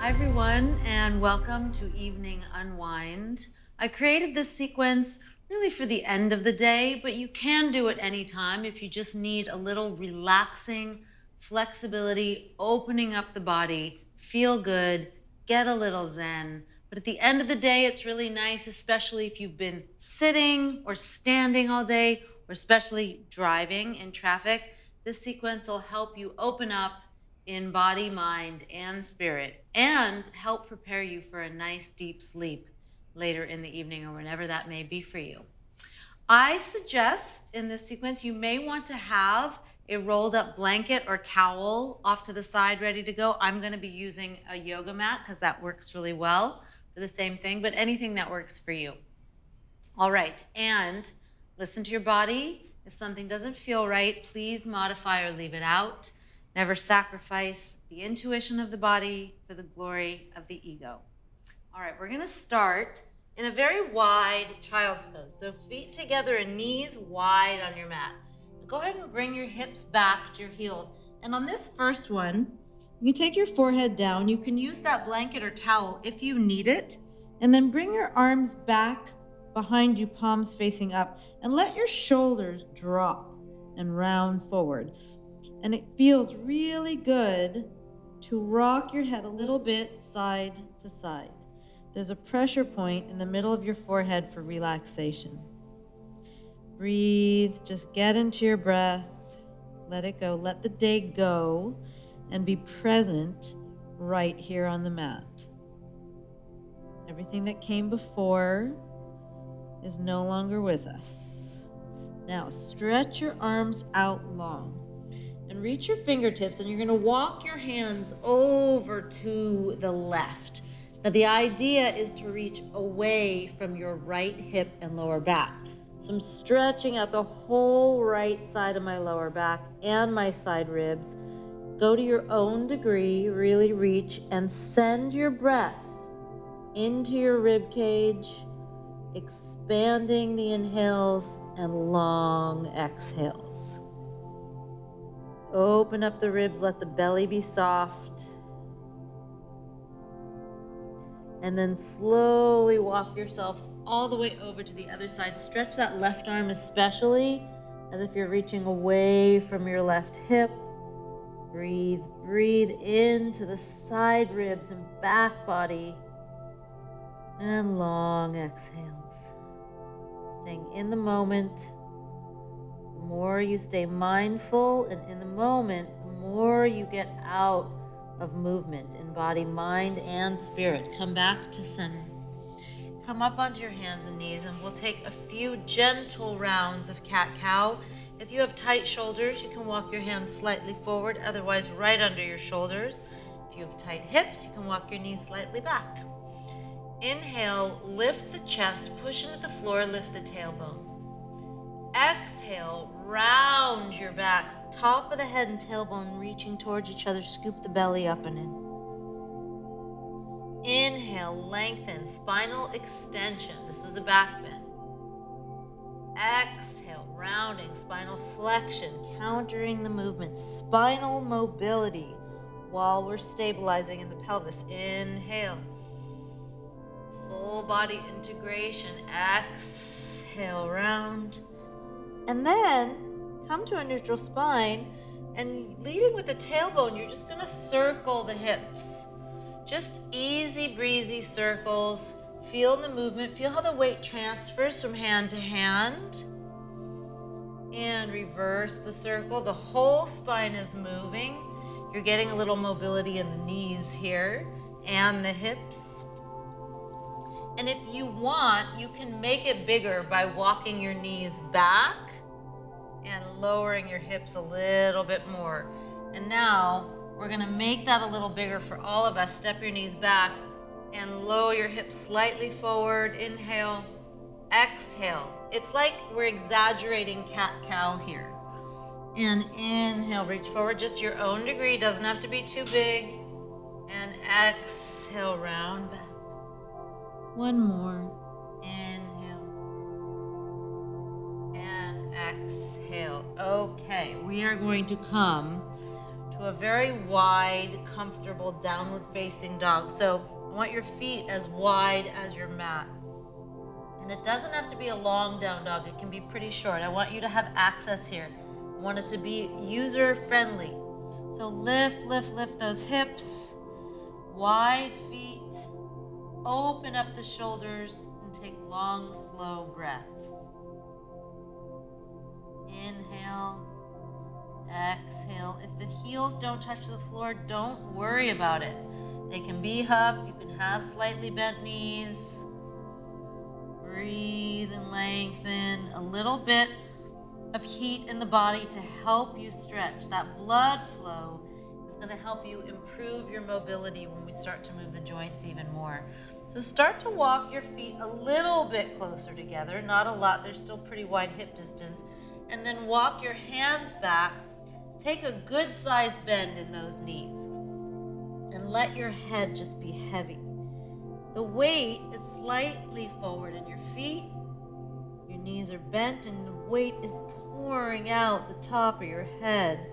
Hi everyone, and welcome to Evening Unwind. I created this sequence really for the end of the day, but you can do it anytime if you just need a little relaxing flexibility, opening up the body, feel good, get a little zen. But at the end of the day, it's really nice, especially if you've been sitting or standing all day, or especially driving in traffic. This sequence will help you open up in body, mind, and spirit, and help prepare you for a nice deep sleep later in the evening or whenever that may be for you. I suggest in this sequence you may want to have a rolled up blanket or towel off to the side ready to go. I'm going to be using a yoga mat because that works really well for the same thing, but anything that works for you. All right, and listen to your body. If something doesn't feel right, please modify or leave it out. Never sacrifice the intuition of the body for the glory of the ego. All right, we're going to start in a very wide child's pose. So feet together and knees wide on your mat. Go ahead and bring your hips back to your heels. And on this first one, you take your forehead down. You can use that blanket or towel if you need it. And then bring your arms back behind you, palms facing up. And let your shoulders drop and round forward. And it feels really good to rock your head a little bit side to side. There's a pressure point in the middle of your forehead for relaxation. Breathe, just get into your breath, let it go, let the day go, and be present right here on the mat. Everything that came before is no longer with us. Now stretch your arms out long and reach your fingertips, and you're going to walk your hands over to the left. Now the idea is to reach away from your right hip and lower back. So I'm stretching out the whole right side of my lower back and my side ribs. Go to your own degree, really reach and send your breath into your rib cage, expanding the inhales and long exhales. Open up the ribs, let the belly be soft. And then slowly walk yourself all the way over to the other side. Stretch that left arm especially as if you're reaching away from your left hip. Breathe into the side ribs and back body. And long exhales. Staying in the moment. The more you stay mindful and in the moment, the more you get out of movement in body, mind, and spirit. Come back to center. Come up onto your hands and knees, and we'll take a few gentle rounds of cat-cow. If you have tight shoulders, you can walk your hands slightly forward, otherwise right under your shoulders. If you have tight hips, you can walk your knees slightly back. Inhale, lift the chest, push into the floor, lift the tailbone. Exhale, round your back, top of the head and tailbone reaching towards each other, scoop the belly up and in. Inhale, lengthen, spinal extension. This is a back bend. Exhale, rounding, spinal flexion, countering the movement, spinal mobility while we're stabilizing in the pelvis. Inhale, full body integration. Exhale, round. And then come to a neutral spine, and leading with the tailbone, you're just going to circle the hips. Just easy breezy circles. Feel the movement. Feel how the weight transfers from hand to hand. And reverse the circle. The whole spine is moving. You're getting a little mobility in the knees here and the hips. And if you want, you can make it bigger by walking your knees back and lowering your hips a little bit more. And now we're going to make that a little bigger for all of us. Step your knees back and lower your hips slightly forward. Inhale, exhale. It's like we're exaggerating cat-cow here. And inhale, reach forward, just your own degree, doesn't have to be too big. And exhale, round back. One more. Inhale. And exhale. Okay, we are going to come to to a very wide, comfortable downward facing dog. So I want your feet as wide as your mat. And it doesn't have to be a long down dog. It can be pretty short. I want you to have access here. I want it to be user friendly. So lift those hips, wide feet, open up the shoulders, and take long, slow breaths. Inhale, exhale. If the heels don't touch the floor, don't worry about it. They can be up. You can have slightly bent knees. Breathe and lengthen. A little bit of heat in the body to help you stretch. That blood flow is going to help you improve your mobility when we start to move the joints even more. So start to walk your feet a little bit closer together, not a lot. They're still pretty wide hip distance. And then walk your hands back. Take a good sized bend in those knees. And let your head just be heavy. The weight is slightly forward in your feet. Your knees are bent and the weight is pouring out the top of your head,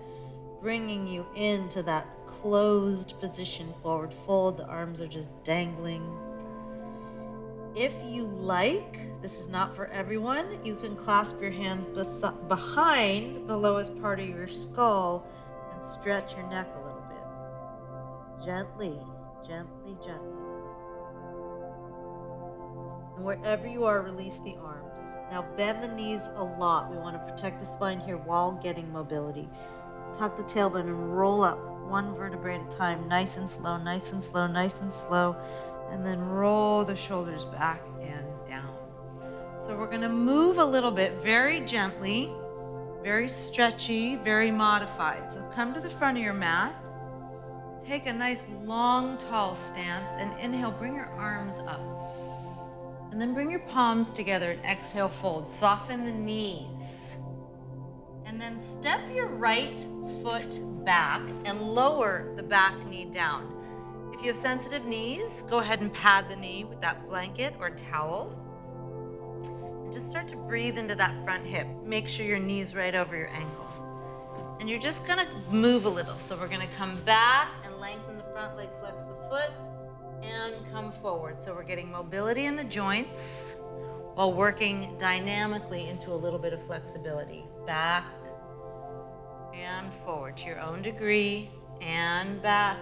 bringing you into that closed position, forward fold. The arms are just dangling. If you like, this is not for everyone, you can clasp your hands behind the lowest part of your skull and stretch your neck a little bit. Gently, gently, gently. And wherever you are, release the arms. Now bend the knees a lot. We want to protect the spine here while getting mobility. Tuck the tailbone and roll up one vertebrae at a time, nice and slow, nice and slow, nice and slow. And then roll the shoulders back and down. So we're going to move a little bit very gently, very stretchy, very modified. So come to the front of your mat. Take a nice long, tall stance and inhale, bring your arms up. And then bring your palms together and exhale, fold. Soften the knees. And then step your right foot back and lower the back knee down. If you have sensitive knees, go ahead and pad the knee with that blanket or towel. And just start to breathe into that front hip. Make sure your knee's right over your ankle. And you're just gonna move a little. So we're gonna come back and lengthen the front leg, flex the foot, and come forward. So we're getting mobility in the joints while working dynamically into a little bit of flexibility. Back and forward to your own degree, and back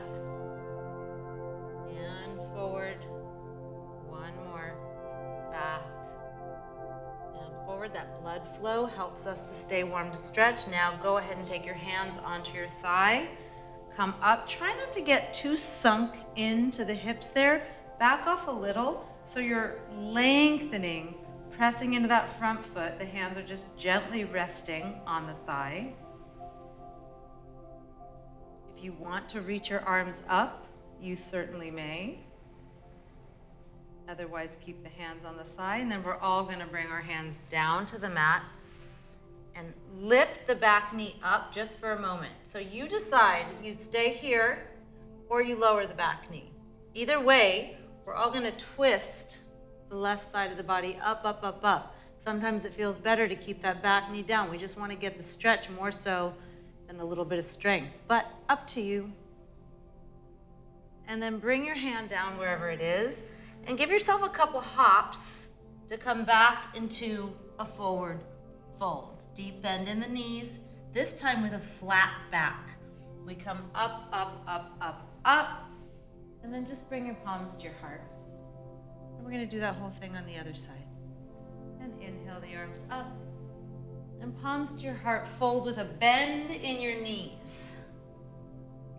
and forward. One more. Back and forward. That blood flow helps us to stay warm, to stretch. Now go ahead and take your hands onto your thigh. Come up. Try not to get too sunk into the hips there. Back off a little so you're lengthening, pressing into that front foot. The hands are just gently resting on the thigh. If you want to reach your arms up, you certainly may. Otherwise, keep the hands on the thigh, and then we're all going to bring our hands down to the mat and lift the back knee up just for a moment. So you decide, you stay here or you lower the back knee. Either way, we're all going to twist the left side of the body up, up, up, up. Sometimes it feels better to keep that back knee down. We just want to get the stretch more so than a little bit of strength, but up to you. And then bring your hand down wherever it is and give yourself a couple hops to come back into a forward fold. Deep bend in the knees, this time with a flat back. We come up, up, up, up, up, and then just bring your palms to your heart. And we're going to do that whole thing on the other side. And inhale the arms up, and palms to your heart, fold with a bend in your knees.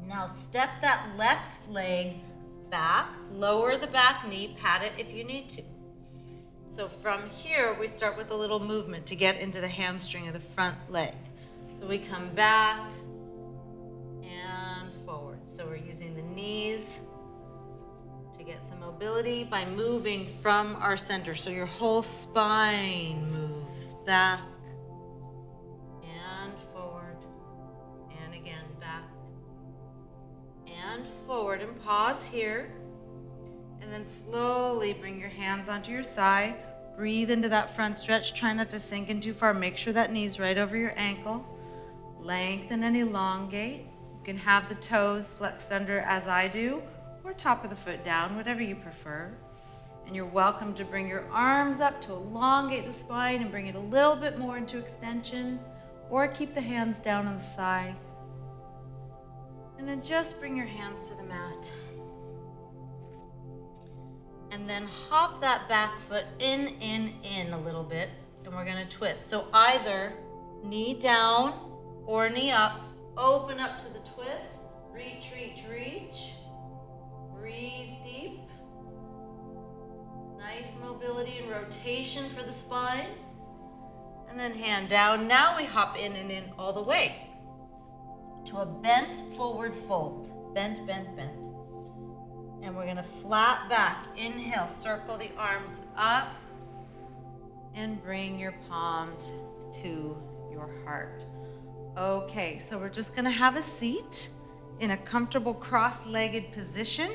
Now step that left leg back, lower the back knee, pat it if you need to. So from here, we start with a little movement to get into the hamstring of the front leg. So we come back and forward. So we're using the knees to get some mobility by moving from our center. So your whole spine moves back and forward, and again back and forward, and pause here. And then slowly bring your hands onto your thigh. Breathe into that front stretch. Try not to sink in too far. Make sure that knee's right over your ankle. Lengthen and elongate. can have the toes flexed under as I do, or top of the foot down, whatever you prefer. And you're welcome to bring your arms up to elongate the spine and bring it a little bit more into extension, or keep the hands down on the thigh. And then just bring your hands to the mat. And then hop that back foot in a little bit, and we're gonna twist. So either knee down or knee up, open up to the twist, reach, reach, reach. Breathe deep. Nice mobility and rotation for the spine. And then hand down. Now we hop in and in all the way to a bent forward fold. Bent, bent, bent. And we're gonna flat back. Inhale, circle the arms up and bring your palms to your heart. Okay, so we're just gonna have a seat in a comfortable cross-legged position.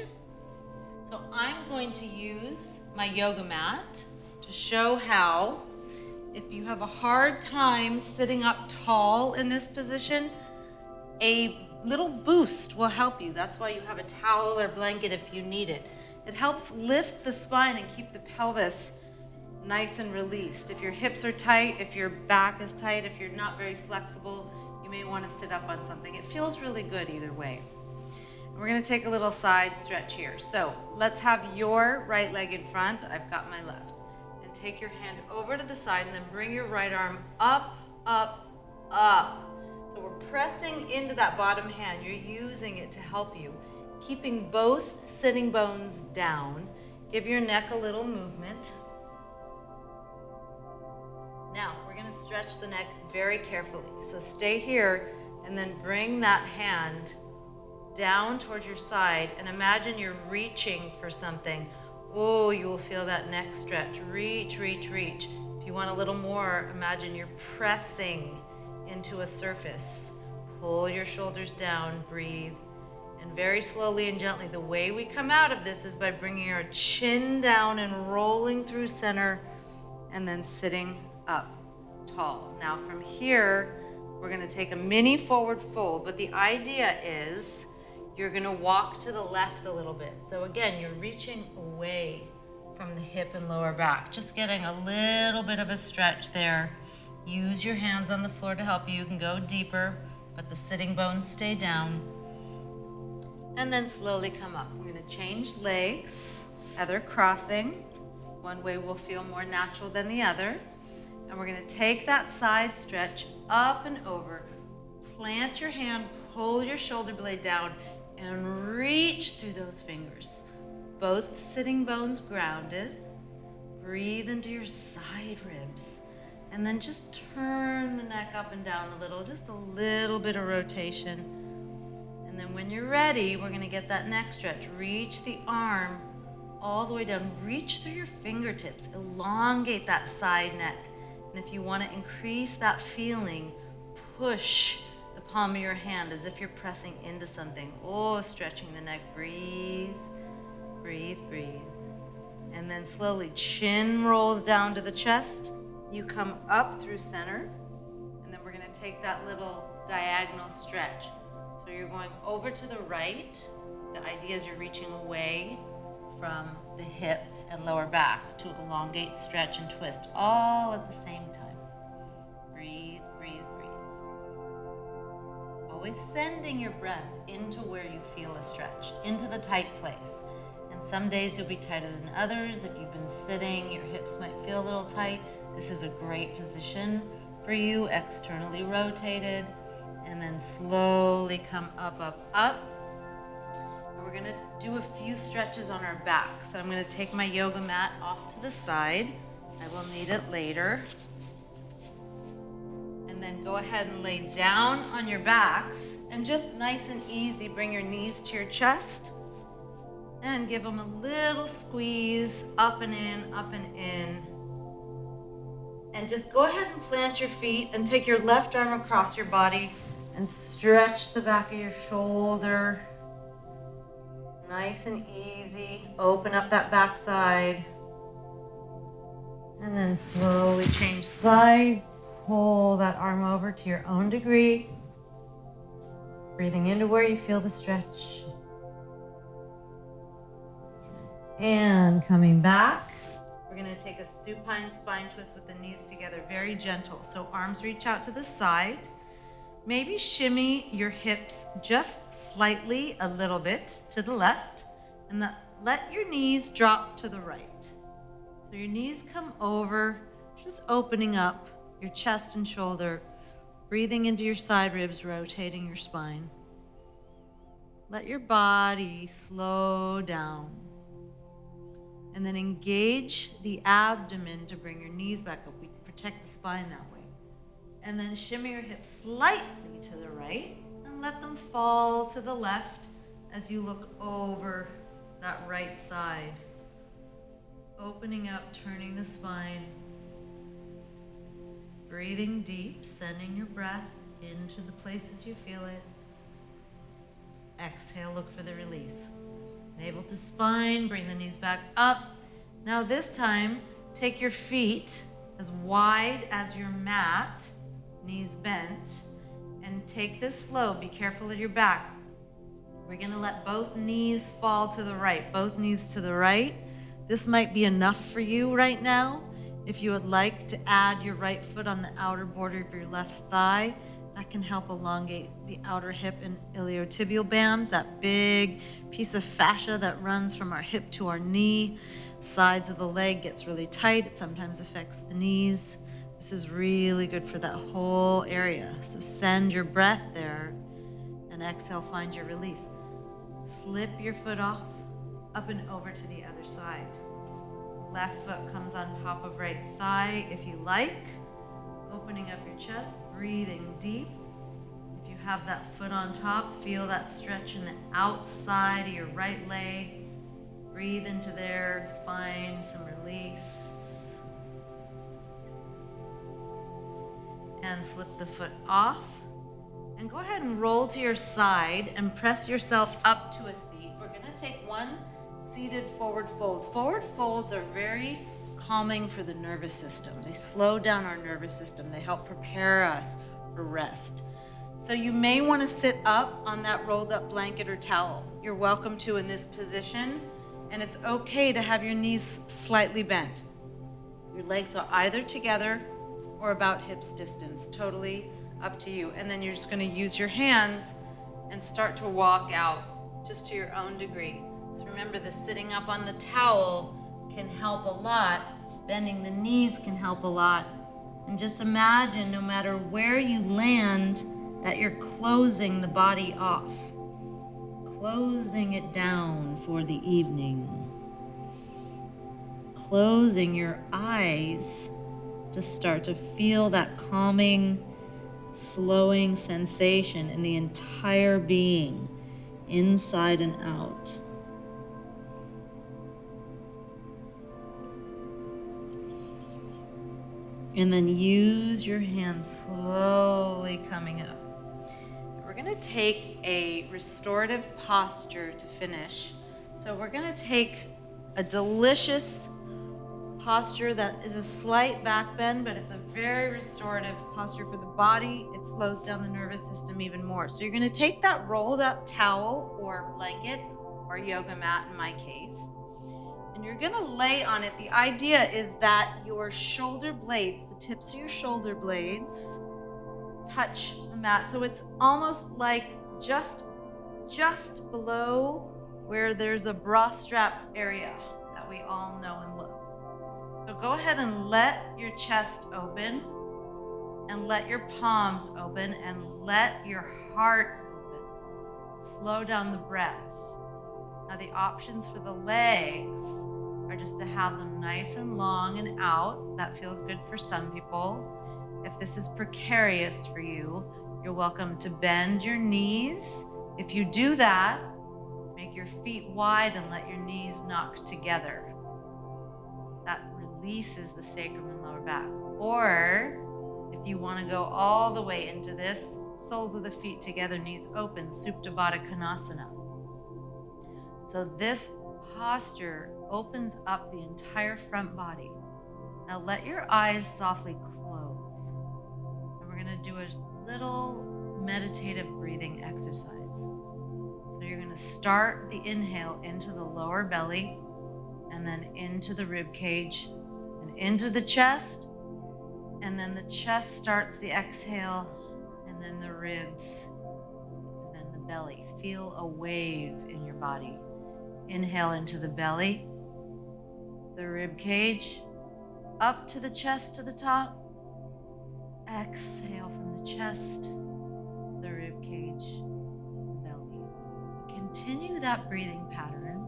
So I'm going to use my yoga mat to show how, if you have a hard time sitting up tall in this position, a little boost will help you. That's why you have a towel or blanket if you need it. It helps lift the spine and keep the pelvis nice and released. If your hips are tight, if your back is tight, if you're not very flexible, you may want to sit up on something. It feels really good either way. We're going to take a little side stretch here. So let's have your right leg in front. I've got my left. And take your hand over to the side and then bring your right arm up, up, up. So we're pressing into that bottom hand. You're using it to help you. Keeping both sitting bones down. Give your neck a little movement. Now, we're going to stretch the neck very carefully. So stay here and then bring that hand down towards your side and imagine you're reaching for something. Oh, you will feel that neck stretch. Reach, reach, reach. If you want a little more, imagine you're pressing into a surface. Pull your shoulders down, breathe, and very slowly and gently. The way we come out of this is by bringing our chin down and rolling through center and then sitting up tall. Now from here, we're going to take a mini forward fold, but the idea is you're going to walk to the left a little bit. So again, you're reaching away from the hip and lower back, just getting a little bit of a stretch there. Use your hands on the floor to help you. You can go deeper, but the sitting bones stay down. And then slowly come up. We're going to change legs, either crossing. One way will feel more natural than the other. And we're going to take that side stretch up and over. Plant your hand, pull your shoulder blade down, and reach through those fingers. Both sitting bones grounded. Breathe into your side ribs. And then just turn the neck up and down a little, just a little bit of rotation. And then when you're ready, we're going to get that neck stretch. Reach the arm all the way down. Reach through your fingertips. Elongate that side neck. And if you want to increase that feeling, push the palm of your hand as if you're pressing into something. Oh, stretching the neck. Breathe, breathe, breathe. And then slowly chin rolls down to the chest. You come up through center. And then we're going to take that little diagonal stretch. So you're going over to the right. The idea is you're reaching away from the hip and lower back to elongate, stretch, and twist all at the same time. Breathe, breathe, breathe. Always sending your breath into where you feel a stretch, into the tight place. And some days you'll be tighter than others. If you've been sitting, your hips might feel a little tight. This is a great position for you, externally rotated. And then slowly come up, up, up. And we're gonna do a few stretches on our back. So I'm gonna take my yoga mat off to the side. I will need it later. And then go ahead and lay down on your backs and just nice and easy, bring your knees to your chest and give them a little squeeze up and in, up and in. And just go ahead and plant your feet and take your left arm across your body and stretch the back of your shoulder. Nice and easy. Open up that back side. And then slowly change sides. Pull that arm over to your own degree. Breathing into where you feel the stretch. And coming back, we're gonna take a supine spine twist with the knees together, very gentle. So arms reach out to the side. Maybe shimmy your hips just slightly, a little bit to the left, and let your knees drop to the right. So your knees come over, just opening up your chest and shoulder, breathing into your side ribs, rotating your spine. Let your body slow down. And then engage the abdomen to bring your knees back up. We protect the spine that way. And then shimmy your hips slightly to the right and let them fall to the left as you look over that right side. Opening up, turning the spine. Breathing deep, sending your breath into the places you feel it. Exhale, look for the release. Navel to spine, bring the knees back up. Now this time, take your feet as wide as your mat, knees bent, and take this slow. Be careful of your back. We're gonna let both knees fall to the right, both knees to the right. This might be enough for you right now. If you would like to add your right foot on the outer border of your left thigh, that can help elongate the outer hip and iliotibial band, that big piece of fascia that runs from our hip to our knee. Sides of the leg gets really tight. It sometimes affects the knees. This is really good for that whole area. So send your breath there and exhale, find your release. Slip your foot off, up and over to the other side. Left foot comes on top of right thigh if you like. Opening up your chest, breathing deep. If you have that foot on top, feel that stretch in the outside of your right leg. Breathe into there, find some release. And slip the foot off. And go ahead and roll to your side and press yourself up to a seat. We're gonna take one seated forward fold. Forward folds are very calming for the nervous system. They slow down our nervous system. They help prepare us for rest. So you may want to sit up on that rolled up blanket or towel. You're welcome to in this position, and it's okay to have your knees slightly bent. Your legs are either together or about hips distance, totally up to you. And then you're just going to use your hands and start to walk out just to your own degree. So remember, the sitting up on the towel can help a lot. Bending the knees can help a lot. And just imagine, no matter where you land, that you're closing the body off. Closing it down for the evening. Closing your eyes to start to feel that calming, slowing sensation in the entire being, inside and out. And then use your hands slowly coming up. We're gonna take a restorative posture to finish. So we're gonna take a delicious posture that is a slight back bend, but it's a very restorative posture for the body. It slows down the nervous system even more. So you're gonna take that rolled up towel or blanket or yoga mat in my case, and you're gonna lay on it. The idea is that your shoulder blades, the tips of your shoulder blades, touch the mat. So it's almost like just below where there's a bra strap area that we all know and love. So go ahead and let your chest open and let your palms open and let your heart open. Slow down the breath. Now the options for the legs are just to have them nice and long and out. That feels good for some people. If this is precarious for you, you're welcome to bend your knees. If you do that, make your feet wide and let your knees knock together. That releases the sacrum and lower back. Or if you want to go all the way into this, soles of the feet together, knees open, Supta Baddha Konasana. So this posture opens up the entire front body. Now let your eyes softly close. And we're going to do a little meditative breathing exercise. So you're going to start the inhale into the lower belly, and then into the rib cage, and into the chest, and then the chest starts the exhale, and then the ribs, and then the belly. Feel a wave in your body. Inhale into the belly, the rib cage, up to the chest to the top. Exhale from the chest, the rib cage, belly. Continue that breathing pattern.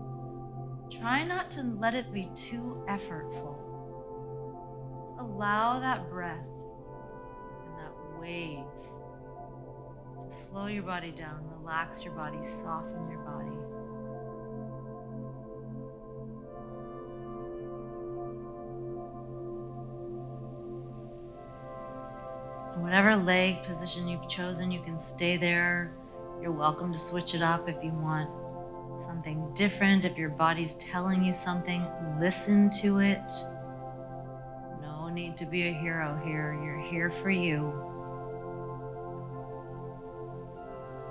Try not to let it be too effortful. Just allow that breath and that wave to slow your body down, relax your body, soften your body. Whatever leg position you've chosen, you can stay there. You're welcome to switch it up if you want something different. If your body's telling you something, listen to it. No need to be a hero here. You're here for you.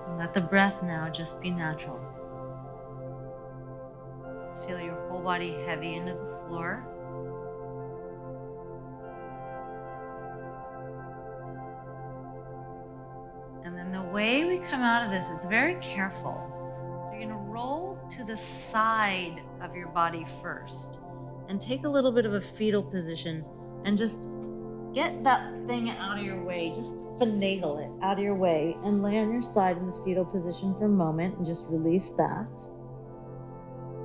And let the breath now just be natural. Just feel your whole body heavy into the floor. And then the way we come out of this is very careful. So you're going to roll to the side of your body first and take a little bit of a fetal position and just get that thing out of your way. Just finagle it out of your way and lay on your side in the fetal position for a moment and just release that.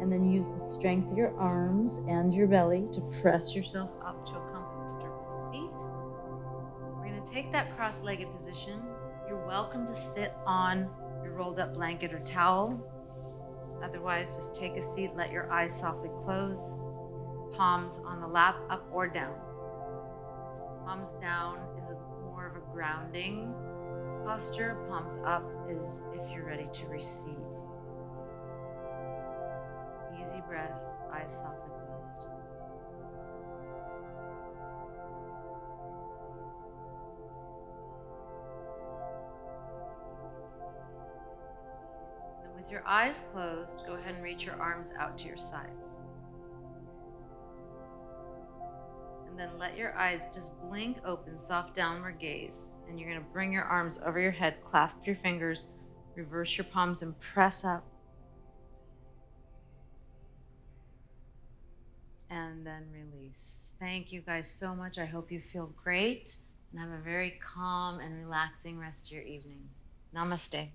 And then use the strength of your arms and your belly to press yourself up to a comfortable seat. We're going to take that cross-legged position. You're welcome to sit on your rolled up blanket or towel. Otherwise, just take a seat, let your eyes softly close. Palms on the lap, up or down. Palms down is more of a grounding posture. Palms up is if you're ready to receive. Easy breath, eyes softly closed. With your eyes closed, go ahead and reach your arms out to your sides. And then let your eyes just blink open, soft downward gaze. And you're going to bring your arms over your head, clasp your fingers, reverse your palms, and press up. And then release. Thank you guys so much. I hope you feel great and have a very calm and relaxing rest of your evening. Namaste.